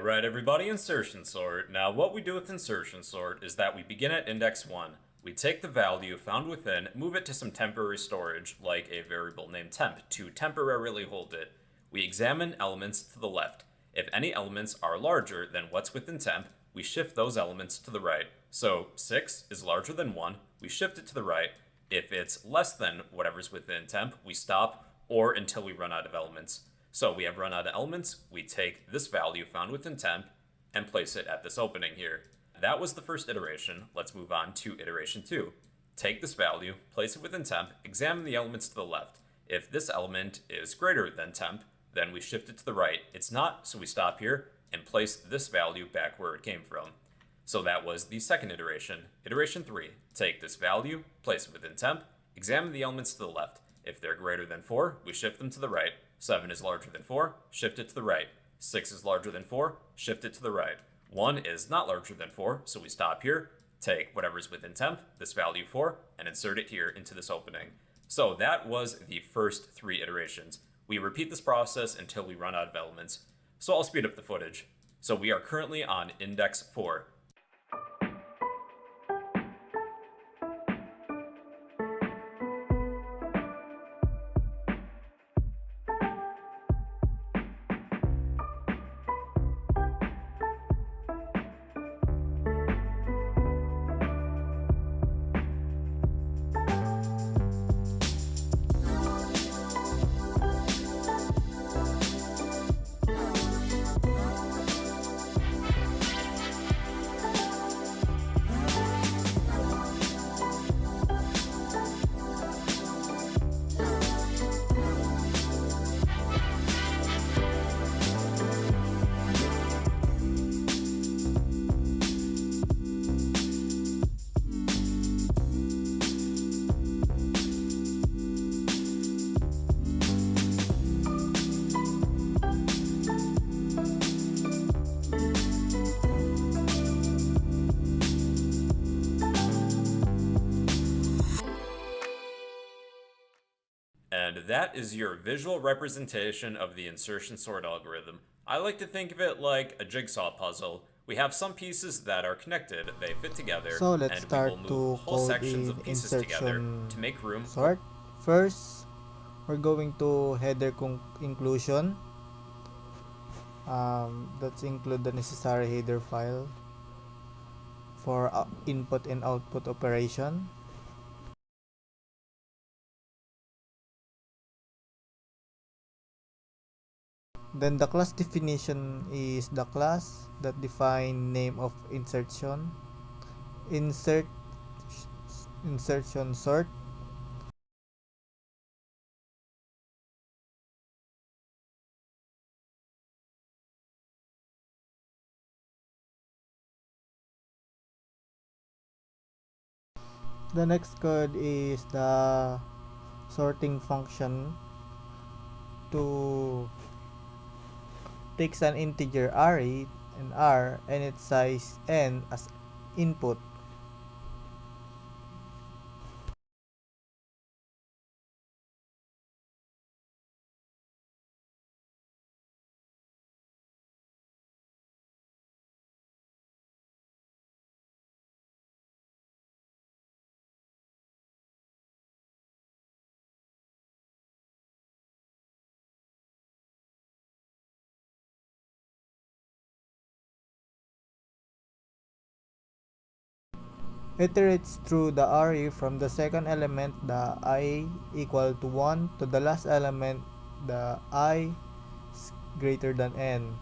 Alright everybody, insertion sort. Now what we do with insertion sort is that we begin at index 1. We take the value found within, move it to some temporary storage, like a variable named temp, to temporarily hold it. We examine elements to the left. If any elements are larger than what's within temp, we shift those elements to the right. So 6 is larger than 1, we shift it to the right. If it's less than whatever's within temp, we stop, or until we run out of elements. So we have run out of elements, we take this value found within temp and place it at this opening here. That was the first iteration. Let's move on to iteration 2. Take this value, place it within temp, examine the elements to the left. If this element is greater than temp, then we shift it to the right. It's not, so we stop here and place this value back where it came from. So that was the second iteration. Iteration 3. Take this value, place it within temp, examine the elements to the left. If they're greater than 4, we shift them to the right. 7 is larger than 4, shift it to the right. 6 is larger than 4, shift it to the right. 1 is not larger than 4, so we stop here, take whatever's within temp, this value 4, and insert it here into this opening. So that was the first 3 iterations. We repeat this process until we run out of elements. So I'll speed up the footage. So we are currently on index 4. And that is your visual representation of the insertion sort algorithm. I like to think of it like a jigsaw puzzle. We have some pieces that are connected, they fit together, So let's and we start will move to whole code sections in of pieces together insertion to make room sort. First, we're going to header inclusion. Let's include the necessary header file for input and output operation. Then the class definition is the class that define name of insertion, insert insertion sort. The next code is the sorting function to takes an integer array and r and its size n as input. Iterates through the array from the second element, the I equal to 1, to the last element, the I greater than n.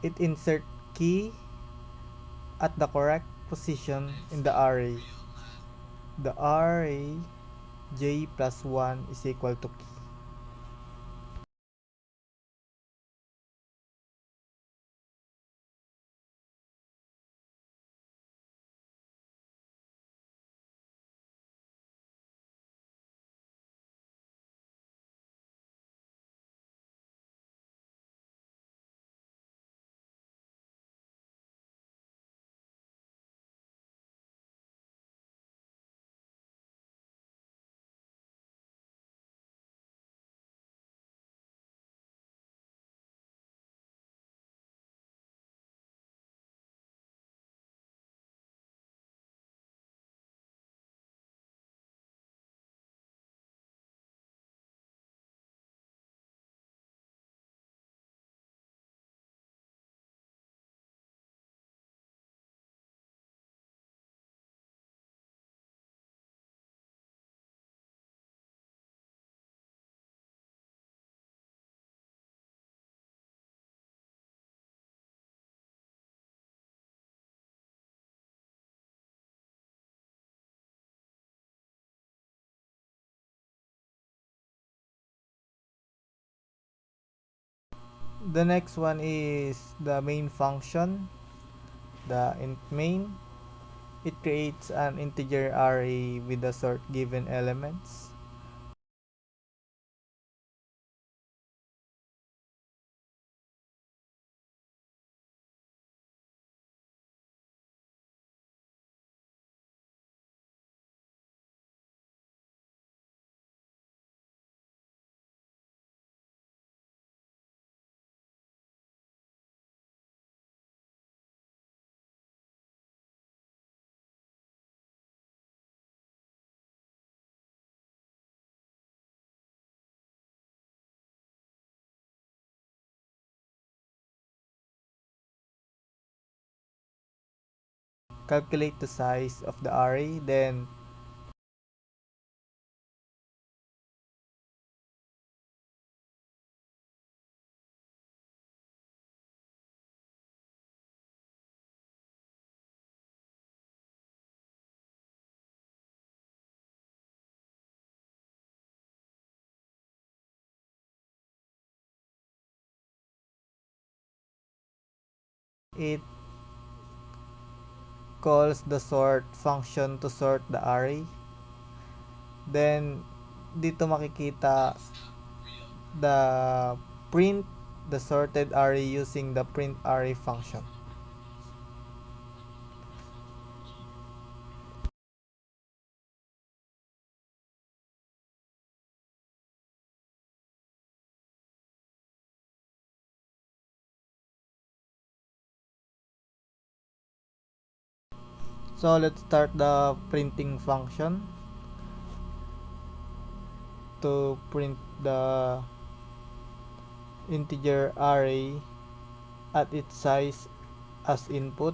it insert key at the correct position in the array. The array j plus 1 is equal to key. The next one is the main function, the int main. It creates an integer array with the sort given elements. Calculate the size of the array, then it calls the sort function to sort the array. Then dito makikita the print the sorted array using the print array function. So let's start the printing function to print the integer array at its size as input.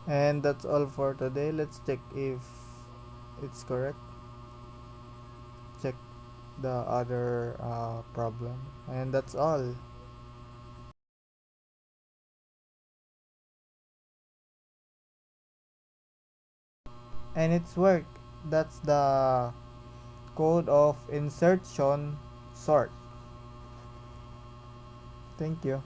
And that's all for today. Let's check if it's correct. Check the other problem. And that's all. And it's worked. That's the code of insertion sort. Thank you.